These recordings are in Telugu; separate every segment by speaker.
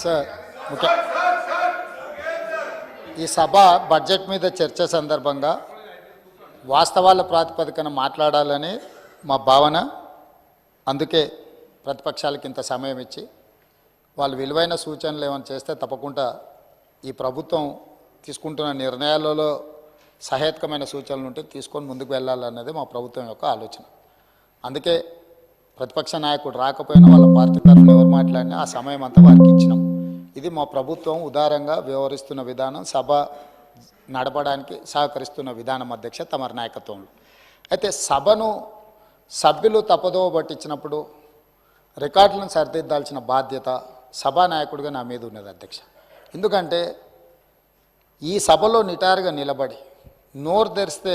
Speaker 1: సార్ ఈ సభ బడ్జెట్ మీద చర్చ సందర్భంగా వాస్తవాల ప్రాతిపదికన మాట్లాడాలని మా భావన. అందుకే ప్రతిపక్షాలకు ఇంత సమయం ఇచ్చి వాళ్ళు విలువైన సూచనలు ఏమైనా చేస్తే తప్పకుండా ఈ ప్రభుత్వం తీసుకుంటున్న నిర్ణయాలలో సహేతుకమైన సూచనలు ఉంటే తీసుకొని ముందుకు వెళ్ళాలన్నది మా ప్రభుత్వం యొక్క ఆలోచన. అందుకే ప్రతిపక్ష నాయకుడు రాకపోయినా వాళ్ళ పార్టీ తరఫున ఎవరు మాట్లాడినా ఆ సమయం అంతా వారికి ఇచ్చినాం. ఇది మా ప్రభుత్వం ఉదారంగా వ్యవహరిస్తున్న విధానం, సభ నడపడానికి సహకరిస్తున్న విధానం అధ్యక్ష తమరి నాయకత్వంలో. అయితే సభను సభ్యులు తప్పదోవ పట్టించినప్పుడు రికార్డులను సరిదిద్దాల్సిన బాధ్యత సభానాయకుడిగా నా మీద ఉన్నది అధ్యక్ష. ఎందుకంటే ఈ సభలో నిటారుగా నిలబడి నోరు తెరిస్తే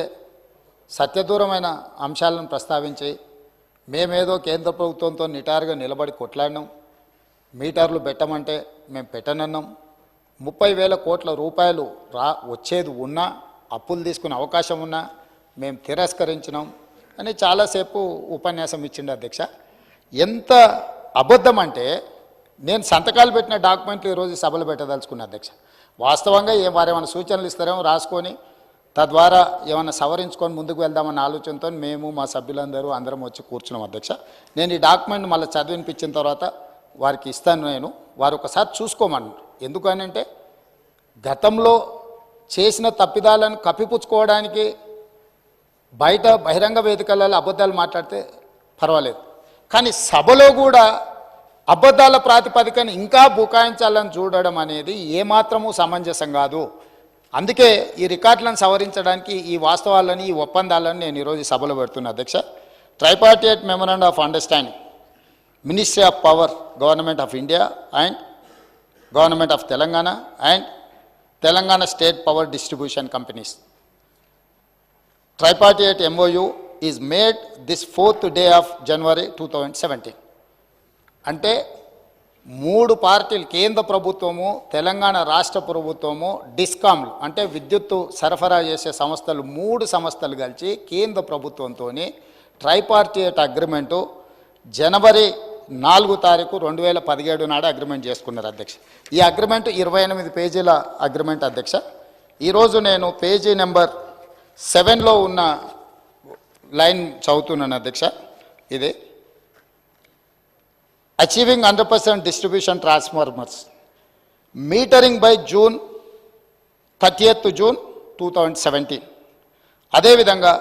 Speaker 1: సత్యదూరమైన అంశాలను ప్రస్తావించి మేమేదో కేంద్ర ప్రభుత్వంతో నిటారుగా నిలబడి కొట్లాడినాం, మీటర్లు పెట్టమంటే మేము పెట్టనన్నాం, 30,000 కోట్ల రూపాయలు వచ్చేది ఉన్నా అప్పులు తీసుకునే అవకాశం ఉన్నా మేము తిరస్కరించినాం అని చాలాసేపు ఉపన్యాసం ఇచ్చిండు అధ్యక్ష. ఎంత అబద్ధం అంటే నేను సంతకాలు పెట్టిన డాక్యుమెంట్లు ఈరోజు సభలో పెట్టదలుచుకున్నా అధ్యక్ష. వాస్తవంగా వారేమైనా సూచనలు ఇస్తారేమో రాసుకొని తద్వారా ఏమైనా సవరించుకొని ముందుకు వెళ్దామన్న ఆలోచనతో మేము మా సభ్యులందరూ అందరం వచ్చి కూర్చున్నాం అధ్యక్ష. నేను ఈ డాక్యుమెంట్ మళ్ళీ చదివినిపించిన తర్వాత వారికి ఇస్తాను, నేను వారు ఒకసారి చూసుకోమన్నారు. ఎందుకనంటే గతంలో చేసిన తప్పిదాలను కప్పిపుచ్చుకోవడానికి బయట బహిరంగ వేదికలలో అబద్ధాలు మాట్లాడితే పర్వాలేదు, కానీ సభలో కూడా అబద్ధాల ప్రాతిపదికన ఇంకా బుకాయించాలని చూడడం అనేది ఏమాత్రము సమంజసం కాదు. అందుకే ఈ రికార్డులను సవరించడానికి ఈ వాస్తవాలని ఈ ఒప్పందాలను నేను ఈరోజు సభలో పెడుతున్నా అధ్యక్ష. Tripartite memorandum of understanding ministry of power government of India and government of Telangana and Telangana state power distribution companies. Tripartite MOU is made this 4th day of January 2017. అంటే 3 పార్టీలు, కేంద్ర ప్రభుత్వము, తెలంగాణ రాష్ట్ర ప్రభుత్వము, డిస్కామ్లు అంటే విద్యుత్తు సరఫరా చేసే సంస్థలు, 3 సంస్థలు కలిసి కేంద్ర ప్రభుత్వంతో ట్రైపార్టైట్ అగ్రిమెంటు జనవరి 4 తారీఖు 2017 నాడు అగ్రిమెంట్ చేసుకున్నారు అధ్యక్ష. ఈ అగ్రిమెంట్ 28 పేజీల అగ్రిమెంట్ అధ్యక్ష. ఈరోజు నేను పేజీ నెంబర్ 7లో ఉన్న లైన్ చదువుతున్నాను అధ్యక్ష. ఇది achieving 100% distribution transformers metering by June 30th, 2017. అదేవిధంగా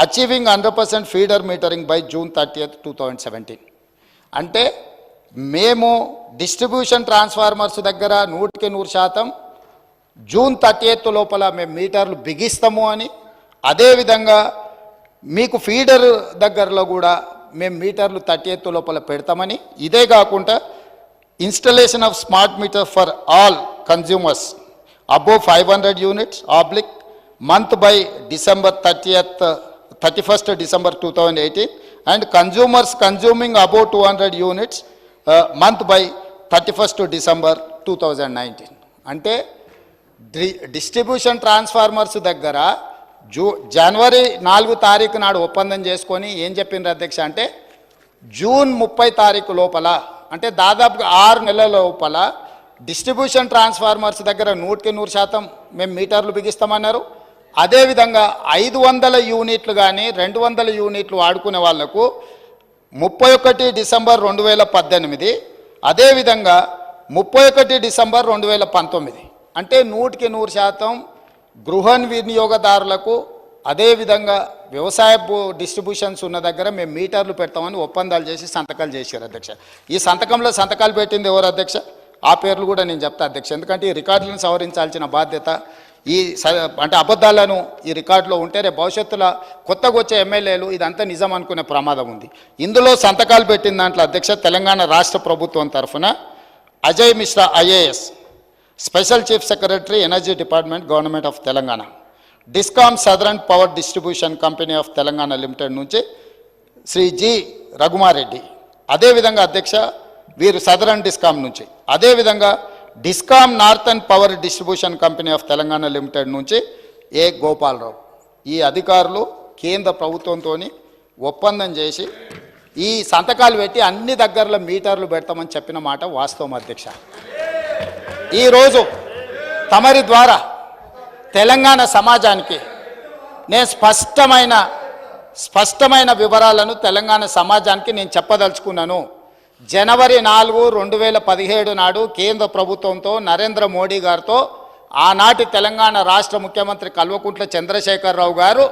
Speaker 1: achieving 100% feeder metering by June 30th, 2017. అంటే మేము డిస్ట్రిబ్యూషన్ ట్రాన్స్ఫార్మర్స్ దగ్గర 100% June 30th లోపల మేము మీటర్లు బిగిస్తాము అని, అదేవిధంగా మీకు ఫీడర్ దగ్గరలో కూడా మేము మీటర్లు 30th లోపల పెడతామని, ఇదే కాకుండా installation of smart meter for all consumers above 500 units oblique month by December 31st, December 2018 and consumers consuming above 200 units month by 31st December 2019. అంటే డిస్ట్రిబ్యూషన్ ట్రాన్స్ఫార్మర్స్ దగ్గర జనవరి 4 తారీఖు నాడు ఒప్పందం చేసుకొని ఏం చెప్పిండ్రు అధ్యక్ష అంటే June 30 తారీఖు లోపల, అంటే దాదాపుగా 6 నెలల లోపల డిస్ట్రిబ్యూషన్ ట్రాన్స్ఫార్మర్స్ దగ్గర 100% మేము మీటర్లు బిగిస్తామన్నారు. అదేవిధంగా 500 యూనిట్లు కానీ 200 యూనిట్లు వాడుకునే వాళ్లకు 31 డిసెంబర్ 2018, అదేవిధంగా 31 డిసెంబర్ 2019, అంటే 100% గృహ వినియోగదారులకు, అదేవిధంగా వ్యవసాయ డిస్ట్రిబ్యూషన్స్ ఉన్న దగ్గర మేము మీటర్లు పెడతామని ఒప్పందాలు చేసి సంతకాలు చేశారు అధ్యక్ష. ఈ సంతకాలు పెట్టింది ఎవరు అధ్యక్ష? ఆ పేర్లు కూడా నేను చెప్తా అధ్యక్ష. ఎందుకంటే ఈ రికార్డులను సవరించాల్సిన బాధ్యత అంటే అబద్ధాలను ఈ రికార్డులో ఉంటే రేపు భవిష్యత్తులో కొత్తగా వచ్చే ఎమ్మెల్యేలు ఇదంతా నిజం అనుకునే ప్రమాదం ఉంది. ఇందులో సంతకాలు పెట్టిన దాంట్లో అధ్యక్ష తెలంగాణ రాష్ట్ర ప్రభుత్వం తరఫున Ajay Mishra IAS, special chief secretary energy department government of Telangana, discom southern power distribution company of Telangana limited నుంచి శ్రీ G. రఘుమారెడ్డి, అదేవిధంగా అధ్యక్ష వీరు సదరన్ డిస్కామ్ నుంచి, అదేవిధంగా discom northern power distribution company of Telangana limited నుంచి A. గోపాలరావు. ఈ అధికారులు కేంద్ర ప్రభుత్వంతో ఒప్పందం చేసి ఈ సంతకాలు పెట్టి అన్ని దగ్గరలో మీటర్లు పెడతామని చెప్పిన మాట వాస్తవం అధ్యక్ష. ఈరోజు తమరి ద్వారా తెలంగాణ సమాజానికి నేను స్పష్టమైన వివరాలను తెలంగాణ సమాజానికి నేను చెప్పదలుచుకున్నాను. జనవరి 4, 2017 నాడు కేంద్ర ప్రభుత్వంతో నరేంద్ర మోడీ గారితో ఆనాటి తెలంగాణ రాష్ట్ర ముఖ్యమంత్రి కల్వకుంట్ల చంద్రశేఖరరావు గారు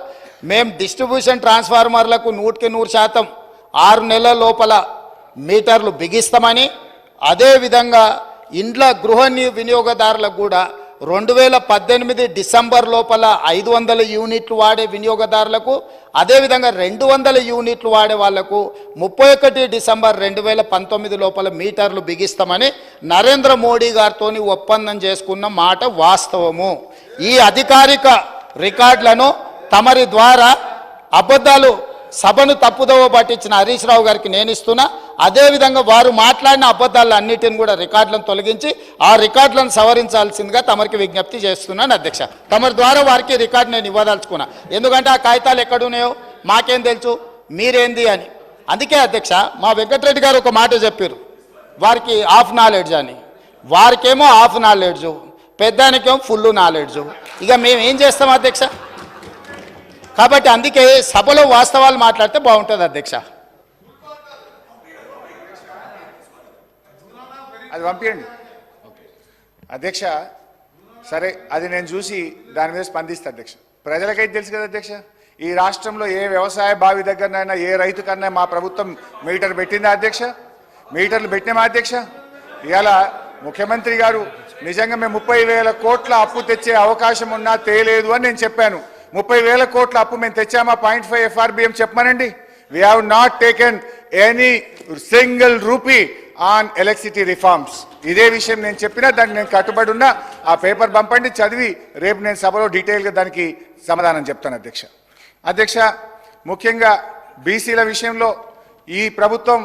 Speaker 1: మేము డిస్ట్రిబ్యూషన్ ట్రాన్స్ఫార్మర్లకు 100% 6 నెలల లోపల మీటర్లు బిగిస్తామని, అదేవిధంగా ఇండ్ల గృహ వినియోగదారులకు కూడా 2018 డిసెంబర్ లోపల 500 యూనిట్లు వాడే వినియోగదారులకు, అదేవిధంగా 200 యూనిట్లు వాడే వాళ్లకు 31 డిసెంబర్ 2019 లోపల మీటర్లు బిగిస్తామని నరేంద్ర మోడీ గారితో ఒప్పందం చేసుకున్న మాట వాస్తవము. ఈ అధికారిక రికార్డులను తమరి ద్వారా అబద్ధాలు సభను తప్పుదోవ పట్టించిన హరీష్ రావు గారికి నేను ఇస్తున్నా. అదేవిధంగా వారు మాట్లాడిన అబద్ధాలు అన్నిటిని కూడా రికార్డులను తొలగించి ఆ రికార్డులను సవరించాల్సిందిగా తమరికి విజ్ఞప్తి చేస్తున్నాను అధ్యక్ష. తమరి ద్వారా వారికి రికార్డు నేను ఇవ్వదలుచుకున్నా. ఎందుకంటే ఆ కాగితాలు ఎక్కడున్నాయో మాకేం తెలుసు, మీరేంది అని. అందుకే అధ్యక్ష మా వెంకటరెడ్డి గారు ఒక మాట చెప్పారు, వారికి హాఫ్ నాలెడ్జ్ అని. వారికేమో హాఫ్ నాలెడ్జు, పెద్దానికేమో ఫుల్ నాలెడ్జు. ఇక మేము ఏం చేస్తాం అధ్యక్ష? కాబట్టి అందుకే సభలో వాస్తవాలు మాట్లాడితే బాగుంటుంది అధ్యక్ష.
Speaker 2: అది పంపించండి అధ్యక్ష. సరే, అది నేను చూసి దాని మీద స్పందిస్తా అధ్యక్ష. ప్రజలకైతే తెలుసు కదా అధ్యక్ష, ఈ రాష్ట్రంలో ఏ వ్యవసాయ బావి దగ్గరనైనా ఏ రైతు కన్నా మా ప్రభుత్వం మీటర్ పెట్టిందా అధ్యక్ష? మీటర్లు పెట్టినామా అధ్యక్ష? ఇవాళ ముఖ్యమంత్రి గారు నిజంగా మేము 30,000 కోట్ల అప్పు తెచ్చే అవకాశం ఉన్నా తేలేదు అని నేను చెప్పాను. 30,000 కోట్ల అప్పు మేము తెచ్చామా 0.5 FRBM చెప్పమనండి. We have not taken any single rupee on electricity reforms. ఇదే విషయం నేను చెప్పినా, దానికి నేను కట్టుబడి ఉన్నా. ఆ పేపర్ పంపండి, చదివి రేపు నేను సభలో డీటెయిల్గా దానికి సమాధానం చెప్తాను అధ్యక్ష. అధ్యక్ష, ముఖ్యంగా బీసీల విషయంలో ఈ ప్రభుత్వం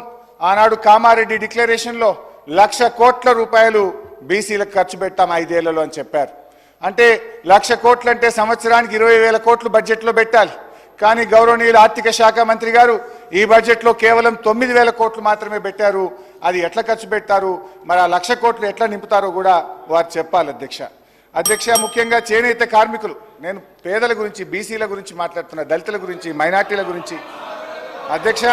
Speaker 2: ఆనాడు కామారెడ్డి డిక్లరేషన్లో 1,00,000 కోట్ల రూపాయలు బీసీలకు ఖర్చు పెట్టాం 5 ఏళ్లలో అని చెప్పారు. అంటే 1,00,000 కోట్లు అంటే సంవత్సరానికి 20,000 కోట్లు బడ్జెట్లో పెట్టాలి. కానీ గౌరవనీయులు ఆర్థిక శాఖ మంత్రి గారు ఈ బడ్జెట్లో కేవలం 9,000 కోట్లు మాత్రమే పెట్టారు. అది ఎట్లా ఖర్చు పెట్టారు, మరి ఆ 1,00,000 కోట్లు ఎట్లా నింపుతారో కూడా వారు చెప్పాలి అధ్యక్ష. అధ్యక్ష, ముఖ్యంగా చేనేత కార్మికులు, నేను పేదల గురించి, బీసీల గురించి మాట్లాడుతున్నా, దళితుల గురించి, మైనార్టీల గురించి. అధ్యక్ష,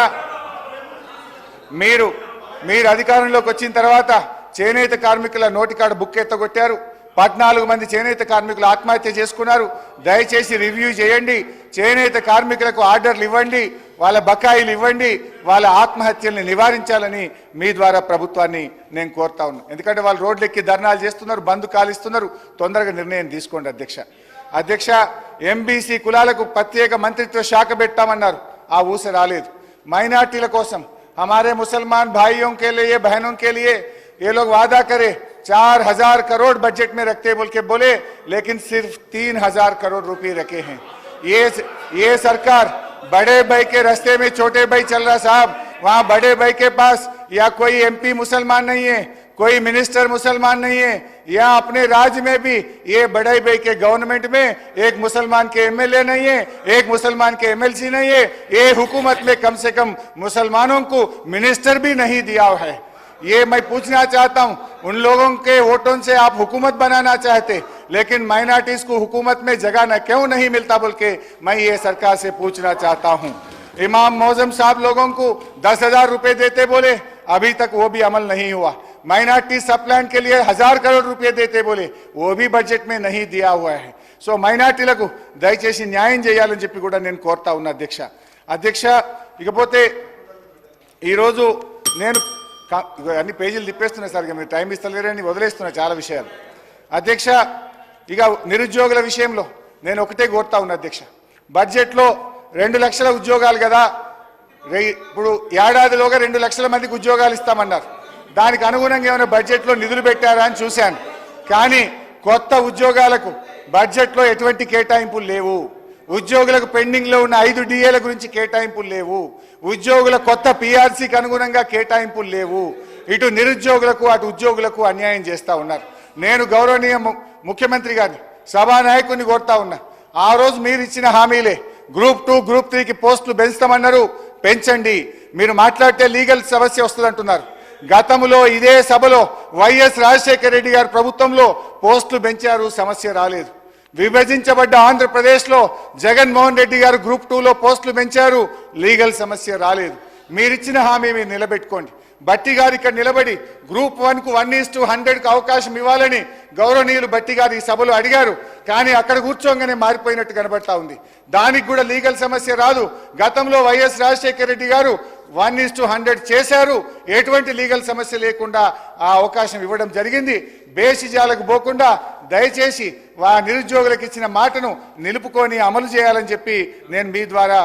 Speaker 2: మీరు అధికారంలోకి వచ్చిన తర్వాత చేనేత కార్మికుల నోటికాడ బుక్ ఎత్తగొట్టారు. 14 మంది చేనేత కార్మికులు ఆత్మహత్య చేసుకున్నారు. దయచేసి రివ్యూ చేయండి, చేనేత కార్మికులకు ఆర్డర్లు ఇవ్వండి, వాళ్ళ బకాయిలు ఇవ్వండి, వాళ్ళ ఆత్మహత్యల్ని నివారించాలని మీ ద్వారా ప్రభుత్వాన్ని నేను కోరుతా ఉన్నాను. ఎందుకంటే వాళ్ళు రోడ్లెక్కి ధర్నాలు చేస్తున్నారు, బంద్ కాలిస్తున్నారు. తొందరగా నిర్ణయం తీసుకోండి అధ్యక్ష. ఎంబీసీ కులాలకు ప్రత్యేక మంత్రిత్వ శాఖ పెట్టామన్నారు, ఆ ఊస రాలేదు. మైనార్టీల కోసం हमारे मुसलमान भाइयों के लिए, बहनों के लिए ये लोग वादा करे 4,000 करोड़ बजट में रखते बोल के बोले, लेकिन सिर्फ 3,000 करोड़ रुपए रखे हैं। ये सरकार बड़े भाई के रास्ते में छोटे भाई चल रहा साहब। वहां बड़े भाई के पास या कोई एमपी मुसलमान नहीं है, कोई मिनिस्टर मुसलमान नहीं है, या अपने राज्य में भी ये बड़े भाई के गवर्नमेंट में एक मुसलमान के एमएलए नहीं है, एक मुसलमान के एमएलसी नहीं है। ये हुकूमत में कम से कम मुसलमानों को मिनिस्टर भी नहीं दिया है। ये मैं पूछना चाहता हूं, उन लोगों के वोटों से आप हुकूमत बनाना चाहते, लेकिन माइनॉरिटीज को हुकूमत में जगह न क्यों नहीं मिलता बोल के मैं ये सरकार से पूछना चाहता हूं। इमाम मौजम साहब लोगों को 10,000 रुपए देते बोले, अभी तक वो भी अमल नहीं हुआ। माइनॉरिटी सप्लान के लिए 1,000 करोड़ रुपए देते बोले, वो भी बजट में नहीं दिया हुआ है। సో మైనార్టీలకు దయచేసి న్యాయం చేయాలని చెప్పి కూడా నేను కోరుతా ఉన్నా అధ్యక్ష. ఇకపోతే ఈరోజు నేను అన్ని పేజీలు తిప్పేస్తున్నా సార్, మీరు టైం ఇస్తలేరని వదిలేస్తున్నా చాలా విషయాలు అధ్యక్ష. ఇక నిరుద్యోగుల విషయంలో నేను ఒకటే కోరుతా ఉన్నా అధ్యక్ష. బడ్జెట్లో 2 లక్షల ఉద్యోగాలు కదా, ఇప్పుడు ఏడాదిలోగా 2 లక్షల మందికి ఉద్యోగాలు ఇస్తామన్నారు. దానికి అనుగుణంగా ఏమైనా బడ్జెట్లో నిధులు పెట్టారా అని చూశాను, కానీ కొత్త ఉద్యోగాలకు బడ్జెట్లో ఎటువంటి కేటాయింపులు లేవు. ఉద్యోగులకు పెండింగ్లో ఉన్న 5 డిఏల గురించి కేటాయింపులు లేవు. ఉద్యోగుల కొత్త పీఆర్సీకి అనుగుణంగా కేటాయింపులు లేవు. ఇటు నిరుద్యోగులకు అటు ఉద్యోగులకు అన్యాయం చేస్తూ ఉన్నారు. నేను గౌరవనీయ ముఖ్యమంత్రి గారిని, సభానాయకుడిని కోరుతా ఉన్నా, ఆ రోజు మీరు ఇచ్చిన హామీలే గ్రూప్ 2 గ్రూప్ 3కి పోస్టులు పెంచుతామన్నారు, పెంచండి. మీరు మాట్లాడితే లీగల్ సమస్య వస్తుంది అంటున్నారు. గతంలో ఇదే సభలో వైఎస్ రాజశేఖర రెడ్డి గారి ప్రభుత్వంలో పోస్టులు పెంచారు, సమస్య రాలేదు. విభజించబడ్డ ఆంధ్రప్రదేశ్లో జగన్మోహన్ రెడ్డి గారు గ్రూప్ 2లో పోస్టులు పెంచారు, లీగల్ సమస్య రాలేదు. మీరిచ్చిన హామీ మీరు నిలబెట్టుకోండి. బట్టి గారు ఇక్కడ నిలబడి గ్రూప్ 1కు 1:100కు అవకాశం ఇవ్వాలని గౌరవనీయులు బట్టి గారు ఈ సభలో అడిగారు. కానీ అక్కడ కూర్చోగానే మారిపోయినట్టు కనబడతా ఉంది. దానికి కూడా లీగల్ సమస్య రాదు. గతంలో వైఎస్ రాజశేఖర రెడ్డి గారు 1:100 చేశారు, ఎటువంటి లీగల్ సమస్య లేకుండా ఆ అవకాశం ఇవ్వడం జరిగింది. బేసిజాలకు పోకుండా దయచేసి నిరుద్యోగులకు ఇచ్చిన మాటను నిలుపుకొని అమలు చేయాలని చెప్పి నేను మీ ద్వారా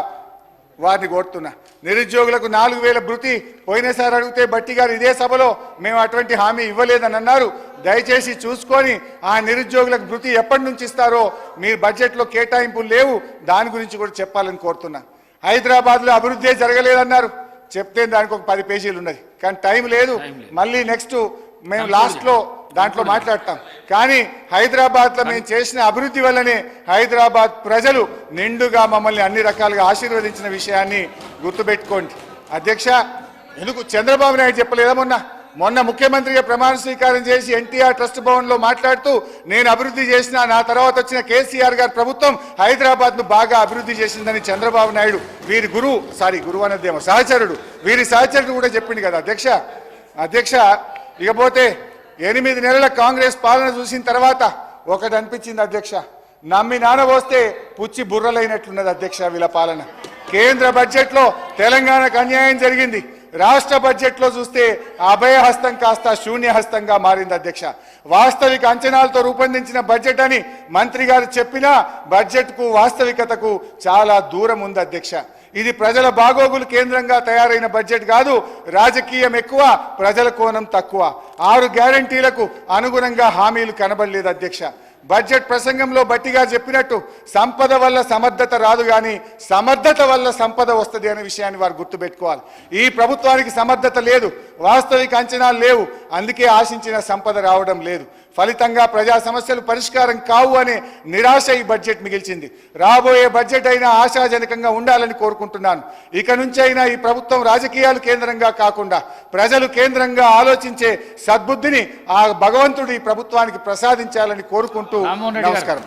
Speaker 2: వారిని కోరుతున్నా. నిరుద్యోగులకు 4,000 భృతి పోయినసారి అడిగితే బట్టి గారు ఇదే సభలో మేము అటువంటి హామీ ఇవ్వలేదని అన్నారు. దయచేసి చూసుకొని ఆ నిరుద్యోగులకు భృతి ఎప్పటి నుంచి ఇస్తారో మీరు బడ్జెట్లో కేటాయింపులు లేవు, దాని గురించి కూడా చెప్పాలని కోరుతున్నా. హైదరాబాద్లో అభివృద్ధి జరగలేదన్నారు, చెప్తే దానికి ఒక 10 పేజీలు ఉన్నది, కానీ టైం లేదు. మళ్ళీ నెక్స్ట్ మేము లాస్ట్లో దాంట్లో మాట్లాడతాం. కానీ హైదరాబాద్లో మేము చేసిన అభివృద్ధి వల్లనే హైదరాబాద్ ప్రజలు నిండుగా మమ్మల్ని అన్ని రకాలుగా ఆశీర్వదించిన విషయాన్ని గుర్తుపెట్టుకోండి. అధ్యక్ష, ఎందుకు చంద్రబాబు నాయుడు చెప్పలేదా? మొన్న ముఖ్యమంత్రిగా ప్రమాణ స్వీకారం చేసి ఎన్టీఆర్ ట్రస్ట్ భవన్లో మాట్లాడుతూ నేను అభివృద్ధి చేసిన, నా తర్వాత వచ్చిన కేసీఆర్ గారి ప్రభుత్వం హైదరాబాద్ను బాగా అభివృద్ధి చేసిందని చంద్రబాబు నాయుడు వీరి గురువు అన్నదేమో సహచరుడు, వీరి సహచరుడు కూడా చెప్పింది కదా అధ్యక్ష. ఇకపోతే 8 నెలల కాంగ్రెస్ పాలన చూసిన తర్వాత ఒకటి అనిపించింది అధ్యక్ష, నమ్మి నానబోస్తే పుచ్చి బుర్రలైనట్లున్నది అధ్యక్ష వీళ్ళ పాలన. కేంద్ర బడ్జెట్లో తెలంగాణకు అన్యాయం జరిగింది, రాష్ట్ర బడ్జెట్లో చూస్తే అభయహస్తం కాస్త శూన్యహస్తంగా మారింది అధ్యక్ష. వాస్తవిక అంచనాలతో రూపొందించిన బడ్జెట్ అని మంత్రి గారు చెప్పినా బడ్జెట్కు వాస్తవికతకు చాలా దూరం ఉంది అధ్యక్ష. ఇది ప్రజల బాగోగులు కేంద్రంగా తయారైన బడ్జెట్ కాదు, రాజకీయం ఎక్కువ, ప్రజల కోణం తక్కువ. 6 గ్యారంటీలకు అనుగుణంగా హామీలు కనబడలేదు అధ్యక్ష. బడ్జెట్ ప్రసంగంలో బట్టిగా చెప్పినట్టు సంపద వల్ల సమర్థత రాదు, కానీ సమర్థత వల్ల సంపద వస్తుంది అనే విషయాన్ని వారు గుర్తుపెట్టుకోవాలి. ఈ ప్రభుత్వానికి సమర్థత లేదు, వాస్తవిక అంచనాలు లేవు, అందుకే ఆశించిన సంపద రావడం లేదు. ఫలితంగా ప్రజా సమస్యలు పరిష్కారం కావు అనే నిరాశ ఈ బడ్జెట్ మిగిల్చింది. రాబోయే బడ్జెట్ అయినా ఆశాజనకంగా ఉండాలని కోరుకుంటున్నాను. ఇక నుంచి అయినా ఈ ప్రభుత్వం రాజకీయాలు కేంద్రంగా కాకుండా ప్రజలు కేంద్రంగా ఆలోచించే సద్బుద్ధిని ఆ భగవంతుడు ఈ ప్రభుత్వానికి ప్రసాదించాలని కోరుకుంటూ నమస్కారం.